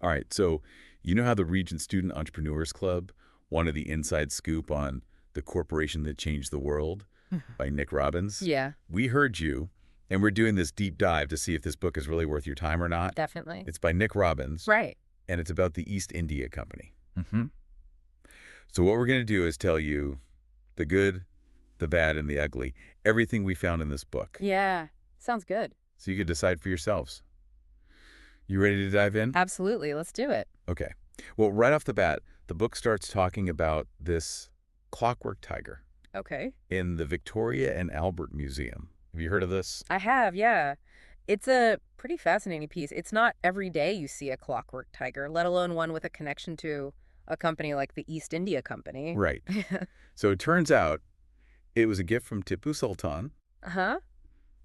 All right, so you know how the Regent Student Entrepreneurs Club wanted the inside scoop on The Corporation That Changed the World by Nick Robbins? Yeah, We heard you, and we're doing this deep dive to see if this book is really worth your time or not. definitely. It's by Nick Robbins, Right. and it's about the East India Company. Mm-hmm. So what we're going to do is tell you the good, the bad, and the ugly, everything we found in this book. Yeah, sounds good. So you can decide for yourselves. You ready to dive in? Absolutely. Let's do it. Okay. Well, right off the bat, the book starts talking about this clockwork tiger Okay. in the Victoria and Albert Museum. Have you heard of this? I have, yeah. It's a pretty fascinating piece. It's not every day you see a clockwork tiger, let alone one with a connection to a company like the East India Company. Right. So it turns out it was a gift from Tipu Sultan, Uh-huh.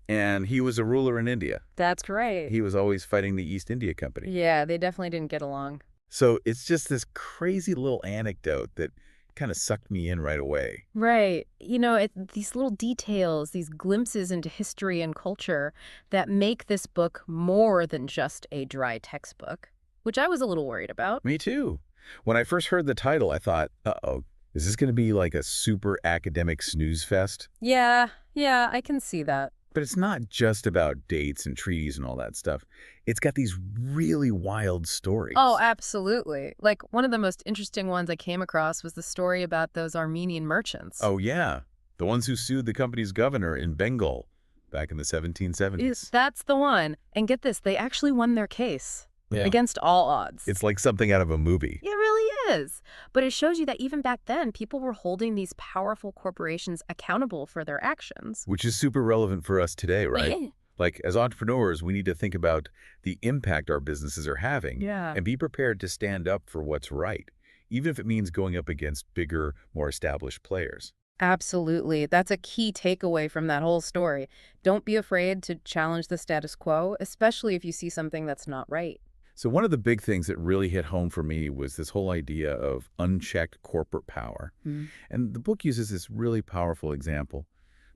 and he was a ruler in India. That's right. He was always fighting the East India Company. Yeah, they definitely didn't get along. So it's just this crazy little anecdote that kind of sucked me in right away. Right. These little details, these glimpses into history and culture that make this book more than just a dry textbook, which I was a little worried about. Me too. When I first heard the title, I thought, uh-oh, is this going to be like a super academic snooze fest? Yeah, I can see that. But it's not just about dates and treaties and all that stuff. It's got these really wild stories. Oh, absolutely. Like, one of the most interesting ones I came across was the story about those Armenian merchants. Oh, yeah. The ones who sued the company's governor in Bengal back in the 1770s. That's the one. And get this, they actually won their case Yeah. against all odds. It's like something out of a movie. It really is. But it shows you that even back then, people were holding these powerful corporations accountable for their actions. Which is super relevant for us today, right? Yeah. Like, as entrepreneurs, we need to think about the impact our businesses are having Yeah. and be prepared to stand up for what's right, even if it means going up against bigger, more established players. Absolutely. That's a key takeaway from that whole story. Don't be afraid to challenge the status quo, especially if you see something that's not right. So one of the big things that really hit home for me was this whole idea of unchecked corporate power. And the book uses this really powerful example,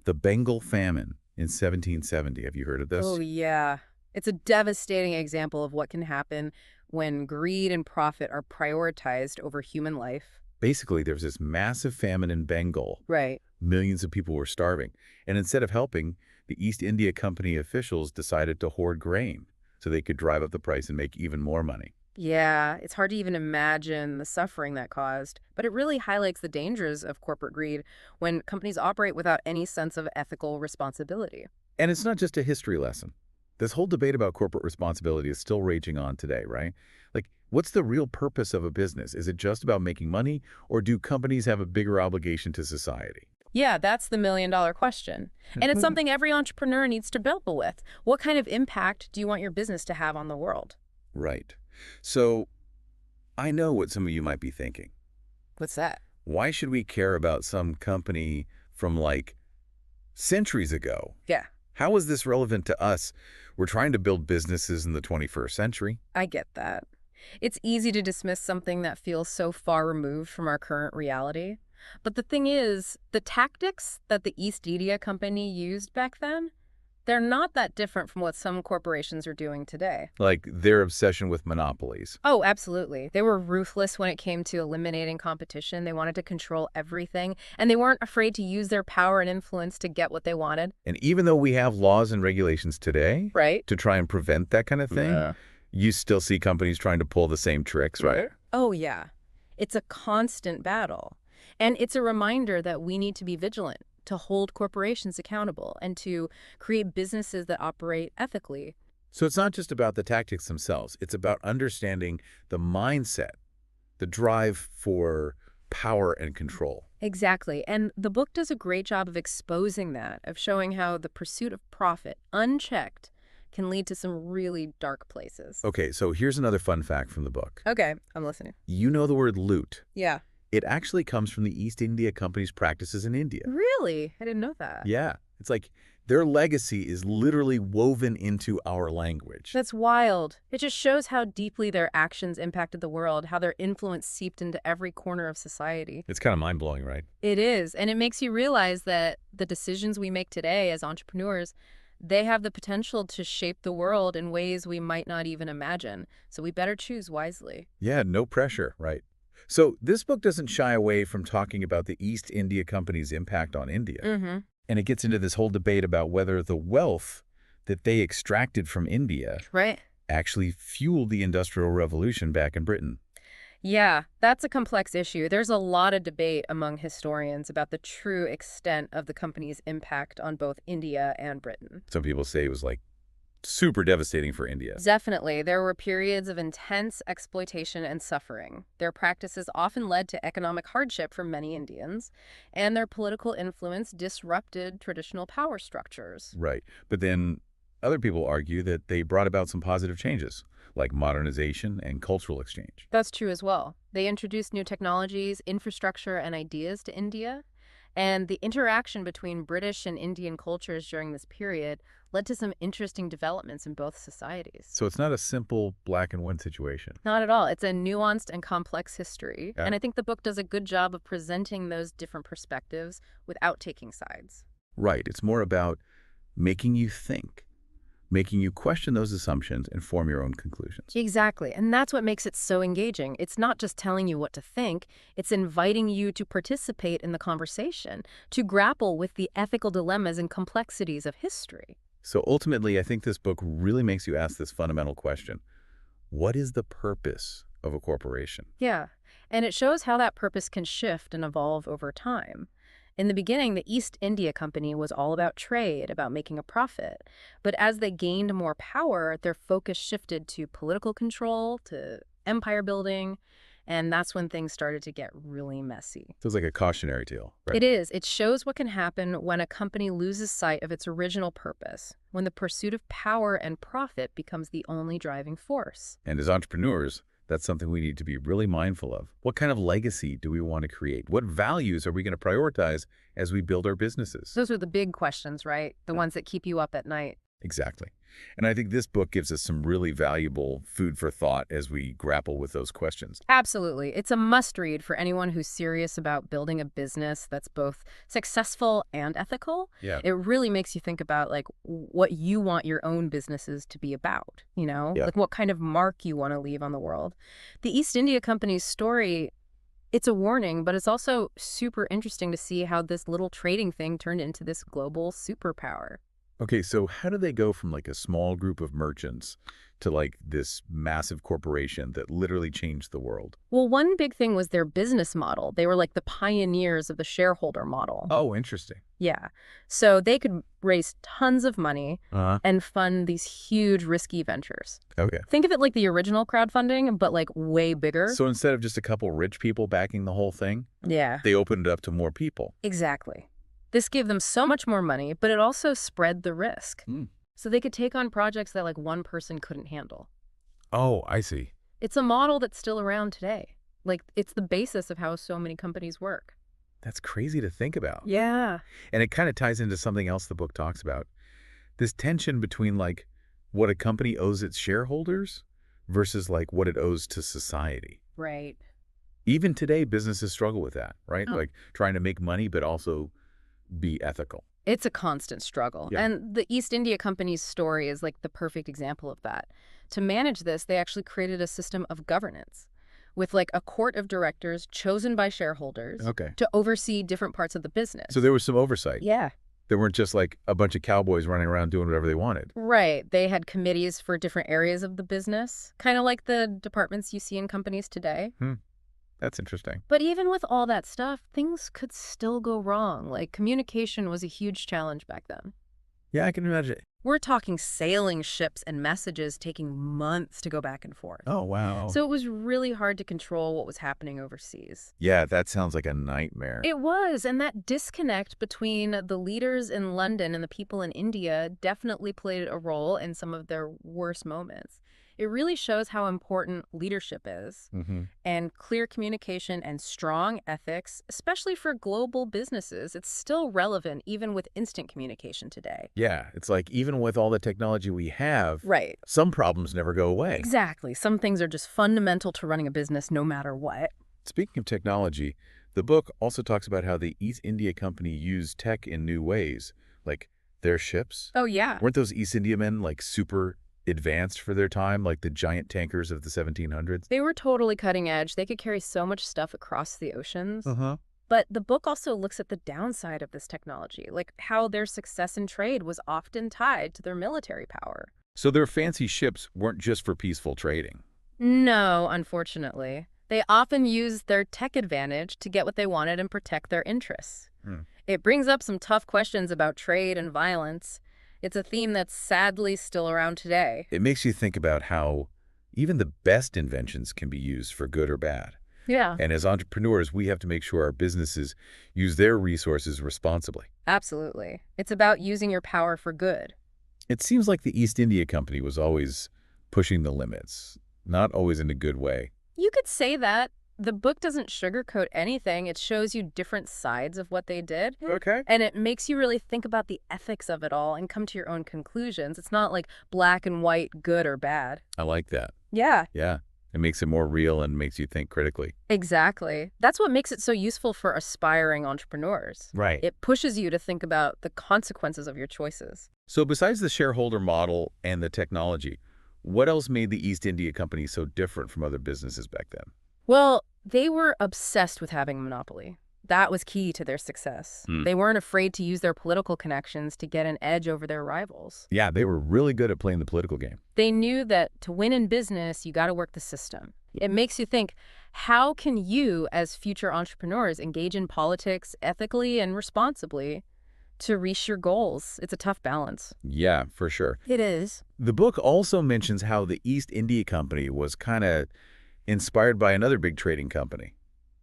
the Bengal famine in 1770. Have you heard of this? Oh, yeah. It's a devastating example of what can happen when greed and profit are prioritized over human life. Basically, there was this massive famine in Bengal. Right. Millions of people were starving. And instead of helping, the East India Company officials decided to hoard grain so they could drive up the price and make even more money. Yeah, it's hard to even imagine the suffering that caused, but it really highlights the dangers of corporate greed when companies operate without any sense of ethical responsibility. And it's not just a history lesson. This whole debate about corporate responsibility is still raging on today, right? Like, what's the real purpose of a business? Is it just about making money, or do companies have a bigger obligation to society? Yeah, that's the million-dollar question. And it's something every entrepreneur needs to grapple with. What kind of impact do you want your business to have on the world? Right. So, I know what some of you might be thinking. What's that? Why should we care about some company from, like, centuries ago? Yeah, How is this relevant to us? We're trying to build businesses in the 21st century. I get that. It's easy to dismiss something that feels so far removed from our current reality. But the thing is, the tactics that the East India Company used back then, they're not that different from what some corporations are doing today. Like their obsession with monopolies. Oh, absolutely. They were ruthless when it came to eliminating competition. They wanted to control everything, and they weren't afraid to use their power and influence to get what they wanted. And even though we have laws and regulations today Right? to try and prevent that kind of thing, you still see companies trying to pull the same tricks, right? Oh, yeah. It's a constant battle. And it's a reminder that we need to be vigilant, to hold corporations accountable, and to create businesses that operate ethically. So it's not just about the tactics themselves. It's about understanding the mindset, the drive for power and control. Exactly. And the book does a great job of exposing that, of showing how the pursuit of profit, unchecked, can lead to some really dark places. Okay, so here's another fun fact from the book. Okay, I'm listening. You know the word loot. Yeah. It actually comes from the East India Company's practices in India. Really? I didn't know that. Yeah, it's like their legacy is literally woven into our language. That's wild. It just shows how deeply their actions impacted the world, how their influence seeped into every corner of society. It's kind of mind-blowing, right? It is, and it makes you realize that the decisions we make today as entrepreneurs, They have the potential to shape the world in ways we might not even imagine, so we better choose wisely. Yeah, no pressure, right? So this book doesn't shy away from talking about the East India Company's impact on India. Mm-hmm. And it gets into this whole debate about whether the wealth that they extracted from India Right? actually fueled the Industrial Revolution back in Britain. Yeah, that's a complex issue. There's a lot of debate among historians about the true extent of the company's impact on both India and Britain. Some people say it was like super devastating for India. Definitely, there were periods of intense exploitation and suffering. Their practices often led to economic hardship for many Indians, and their political influence disrupted traditional power structures. Right. But then other people argue that they brought about some positive changes, like modernization and cultural exchange. That's true as well. They introduced new technologies, infrastructure, and ideas to India, and the interaction between British and Indian cultures during this period led to some interesting developments in both societies. So it's not a simple black and white situation. Not at all. It's a nuanced and complex history, Yeah. and I think the book does a good job of presenting those different perspectives without taking sides. Right. It's more about making you think, making you question those assumptions and form your own conclusions. Exactly, and that's what makes it so engaging. It's not just telling you what to think, it's inviting you to participate in the conversation, to grapple with the ethical dilemmas and complexities of history. So ultimately, I think this book really makes you ask this fundamental question. What is the purpose of a corporation? Yeah, and it shows how that purpose can shift and evolve over time. In the beginning, the East India Company was all about trade, about making a profit. But as they gained more power, their focus shifted to political control, to empire building, and that's when things started to get really messy. So it's like a cautionary tale, right? It is. It shows what can happen when a company loses sight of its original purpose, when the pursuit of power and profit becomes the only driving force. And as entrepreneurs, that's something we need to be really mindful of. What kind of legacy do we want to create? What values are we going to prioritize as we build our businesses? Those are the big questions, right? The ones that keep you up at night. Exactly. And I think this book gives us some really valuable food for thought as we grapple with those questions. Absolutely. It's a must-read for anyone who's serious about building a business that's both successful and ethical. Yeah. It really makes you think about, like, what you want your own businesses to be about, you know? Yeah. Like, what kind of mark you want to leave on the world. The East India Company's story, it's a warning, but it's also super interesting to see how this little trading thing turned into this global superpower. Okay, so how do they go from like a small group of merchants to like this massive corporation that literally changed the world? Well, one big thing was their business model. They were like the pioneers of the shareholder model. Oh, interesting. Yeah. So they could raise tons of money Uh-huh. and fund these huge risky ventures. Okay. Think of it like the original crowdfunding, but like way bigger. So instead of just a couple rich people backing the whole thing, Yeah, they opened it up to more people. exactly. This gave them so much more money, but it also spread the risk. Hmm. So they could take on projects that like one person couldn't handle. Oh, I see. It's a model that's still around today. Like, it's the basis of how so many companies work. That's crazy to think about. Yeah. And it kind of ties into something else the book talks about. This tension between like what a company owes its shareholders versus like what it owes to society. Right. Even today, businesses struggle with that, right? Oh. Like trying to make money, but also be ethical. It's a constant struggle. Yeah. And the East India Company's story is like the perfect example of that. To manage this, they actually created a system of governance with like a court of directors chosen by shareholders Okay. to oversee different parts of the business. So there was some oversight. Yeah. There weren't just like a bunch of cowboys running around doing whatever they wanted. Right. They had committees for different areas of the business, kind of like the departments you see in companies today. That's interesting. But even with all that stuff, things could still go wrong. Like, communication was a huge challenge back then. Yeah, I can imagine. We're talking sailing ships and messages taking months to go back and forth. Oh, wow. So it was really hard to control what was happening overseas. Yeah, that sounds like a nightmare. It was, and that disconnect between the leaders in London and the people in India definitely played a role in some of their worst moments. It really shows how important leadership is, and clear communication and strong ethics, especially for global businesses. It's still relevant even with instant communication today. Yeah, it's like even with all the technology we have, Right. some problems never go away. Exactly. Some things are just fundamental to running a business no matter what. Speaking of technology, the book also talks about how the East India Company used tech in new ways, like Their ships? Oh, yeah. Weren't those East Indiamen like super advanced for their time, like the giant tankers of the 1700s? They were totally cutting edge. They could carry so much stuff across the oceans. Uh-huh. But the book also looks at the downside of this technology, like how their success in trade was often tied to their military power. So their fancy ships weren't just for peaceful trading. No, unfortunately. They often used their tech advantage to get what they wanted and protect their interests. Hmm. It brings up some tough questions about trade and violence. It's a theme that's sadly still around today. It makes you think about how even the best inventions can be used for good or bad. Yeah, And as entrepreneurs, we have to make sure our businesses use their resources responsibly. absolutely. It's about using your power for good. It seems like the East India Company was always pushing the limits, not always in a good way. You could say that. The book doesn't sugarcoat anything. It shows you different sides of what they did. Okay. And it makes you really think about the ethics of it all and come to your own conclusions. It's not like black and white, good or bad. I like that. Yeah, Yeah. It makes it more real and makes you think critically. exactly. That's what makes it so useful for aspiring entrepreneurs. Right. It pushes you to think about the consequences of your choices. So besides the shareholder model and the technology, what else made the East India Company so different from other businesses back then? Well, they were obsessed with having a monopoly. That was key to their success. Hmm. They weren't afraid to use their political connections to get an edge over their rivals. Yeah, they were really good at playing the political game. They knew that to win in business, you got to work the system. It makes you think, how can you, as future entrepreneurs, engage in politics ethically and responsibly to reach your goals? It's a tough balance. Yeah, for sure. It is. The book also mentions how the East India Company was kind of inspired by another big trading company.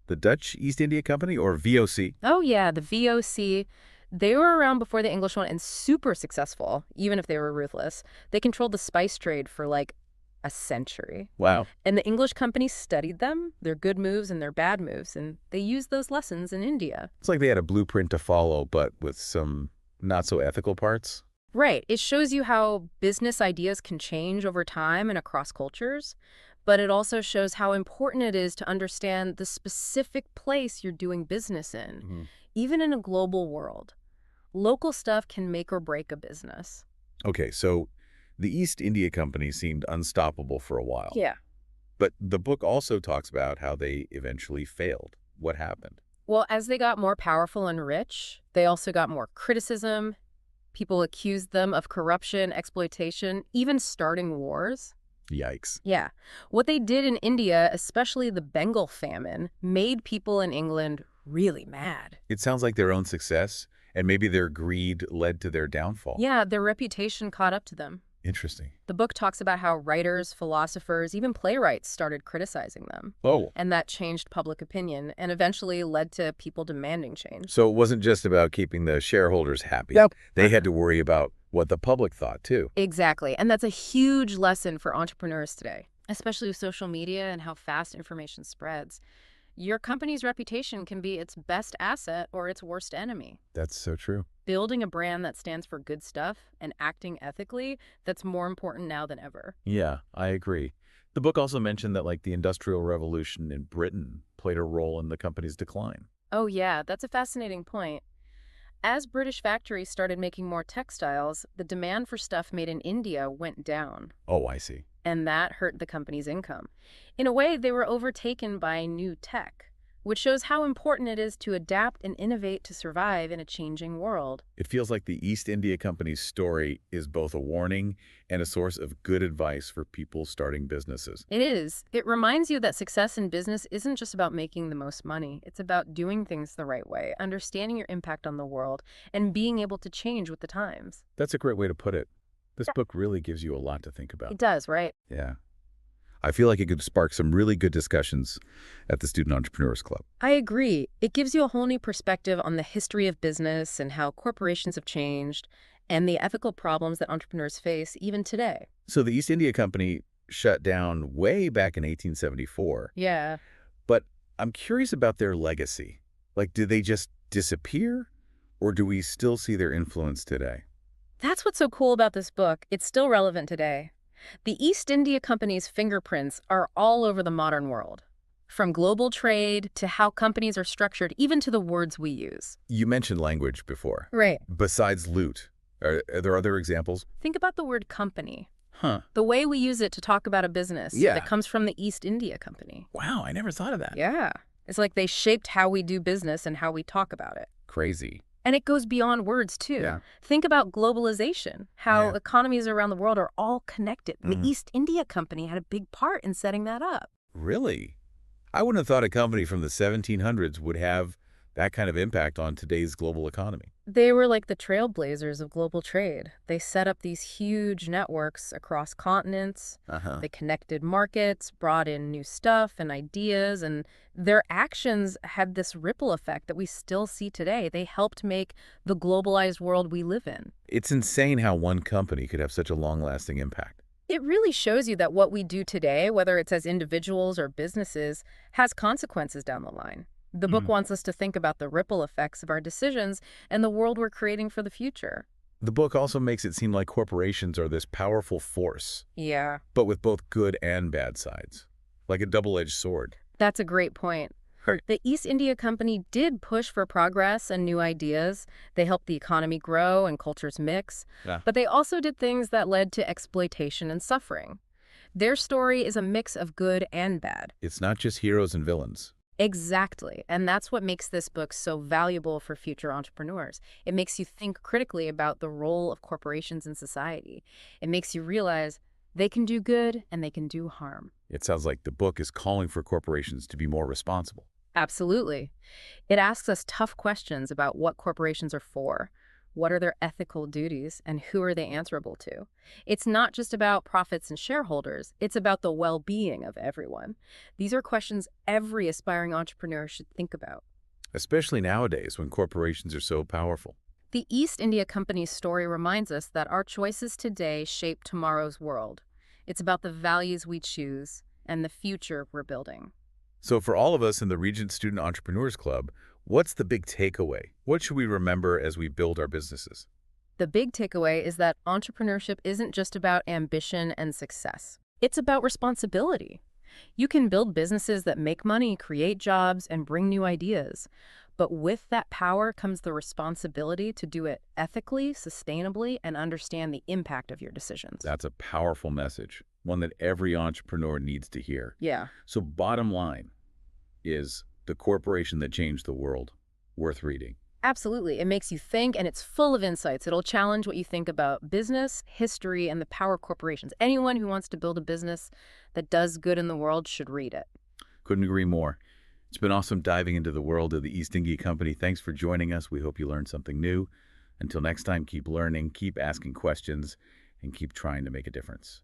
The Dutch East India Company, or VOC. Oh, yeah, the VOC. They were around before the English one and super successful, even if they were ruthless. They controlled the spice trade for like a century. Wow. And the English companies studied them, their good moves and their bad moves, and they used those lessons in India. It's like they had a blueprint to follow, but with some not so ethical parts. Right. It shows you how business ideas can change over time and across cultures, but it also shows how important it is to understand the specific place you're doing business in, even in a global world. Local stuff can make or break a business. Okay, so the East India Company seemed unstoppable for a while. Yeah. But the book also talks about how they eventually failed. What happened? Well, as they got more powerful and rich, they also got more criticism. People accused them of corruption, exploitation, even starting wars. Yikes. Yeah. What they did in India, especially the Bengal famine, made people in England really mad. It sounds like their own success and maybe their greed led to their downfall. Yeah, their reputation caught up to them. Interesting. The book talks about how writers, philosophers, even playwrights started criticizing them. Oh. And that changed public opinion and eventually led to people demanding change. So it wasn't just about keeping the shareholders happy. Yep. They had to worry about what the public thought, too. Exactly. And that's a huge lesson for entrepreneurs today, especially with social media and how fast information spreads. Your company's reputation can be its best asset or its worst enemy. That's so true. Building a brand that stands for good stuff and acting ethically, that's more important now than ever. Yeah, I agree. The book also mentioned that the Industrial Revolution in Britain played a role in the company's decline. Oh yeah, that's a fascinating point. As British factories started making more textiles, the demand for stuff made in India went down. Oh, I see. And that hurt the company's income. In a way, they were overtaken by new tech, which shows how important it is to adapt and innovate to survive in a changing world. It feels like the East India Company's story is both a warning and a source of good advice for people starting businesses. It is. It reminds you that success in business isn't just about making the most money. It's about doing things the right way, understanding your impact on the world, and being able to change with the times. That's a great way to put it. This book really gives you a lot to think about. It does, right? Yeah. I feel like it could spark some really good discussions at the Student Entrepreneurs Club. I agree. It gives you a whole new perspective on the history of business and how corporations have changed and the ethical problems that entrepreneurs face even today. So the East India Company shut down way back in 1874. Yeah. But I'm curious about their legacy. Did they just disappear? Or do we still see their influence today? That's what's so cool about this book. It's still relevant today. The East India Company's fingerprints are all over the modern world, from global trade to how companies are structured, even to the words we use. You mentioned language before. Right. Besides loot, Are there other examples? Think about the word company. Huh. The way we use it to talk about a business that Yeah. comes from the East India Company. Wow, I never thought of that. Yeah. It's like they shaped how we do business and how we talk about it. Crazy. And it goes beyond words, too. Yeah. Think about globalization, how Yeah. economies around the world are all connected. The Mhm. East India Company had a big part in setting that up. Really? I wouldn't have thought a company from the 1700s would have that kind of impact on today's global economy. They were like the trailblazers of global trade. They set up these huge networks across continents. Uh-huh. They connected markets, brought in new stuff and ideas, and their actions had this ripple effect that we still see today. They helped make the globalized world we live in. It's insane how one company could have such a long-lasting impact. It really shows you that what we do today, whether it's as individuals or businesses, has consequences down the line. The book Mhm. wants us to think about the ripple effects of our decisions and the world we're creating for the future. The book also makes it seem like corporations are this powerful force, Yeah, but with both good and bad sides, like a double-edged sword. that's a great point. Right. The East India Company did push for progress and new ideas. They helped the economy grow and cultures mix. Yeah. But they also did things that led to exploitation and suffering. Their story is a mix of good and bad. It's not just heroes and villains. Exactly. And that's what makes this book so valuable for future entrepreneurs. It makes you think critically about the role of corporations in society. It makes you realize they can do good and they can do harm. It sounds like the book is calling for corporations to be more responsible. Absolutely. It asks us tough questions about what corporations are for, what are their ethical duties, and who are they answerable to. It's not just about profits and shareholders, it's about the well-being of everyone. These are questions every aspiring entrepreneur should think about. Especially nowadays when corporations are so powerful. The East India Company's story reminds us that our choices today shape tomorrow's world. It's about the values we choose and the future we're building. So for all of us in the Regent Student Entrepreneurs Club, what's the big takeaway? What should we remember as we build our businesses? The big takeaway is that entrepreneurship isn't just about ambition and success. It's about responsibility. You can build businesses that make money, create jobs, and bring new ideas. But with that power comes the responsibility to do it ethically, sustainably, and understand the impact of your decisions. That's a powerful message, one that every entrepreneur needs to hear. Yeah. So bottom line is The Corporation That Changed the World, worth reading. Absolutely. It makes you think, and it's full of insights. It'll challenge what you think about business, history, and the power of corporations. Anyone who wants to build a business that does good in the world should read it. Couldn't agree more. It's been awesome diving into the world of the East India Company. Thanks for joining us. We hope you learned something new. Until next time, keep learning, keep asking questions, and keep trying to make a difference.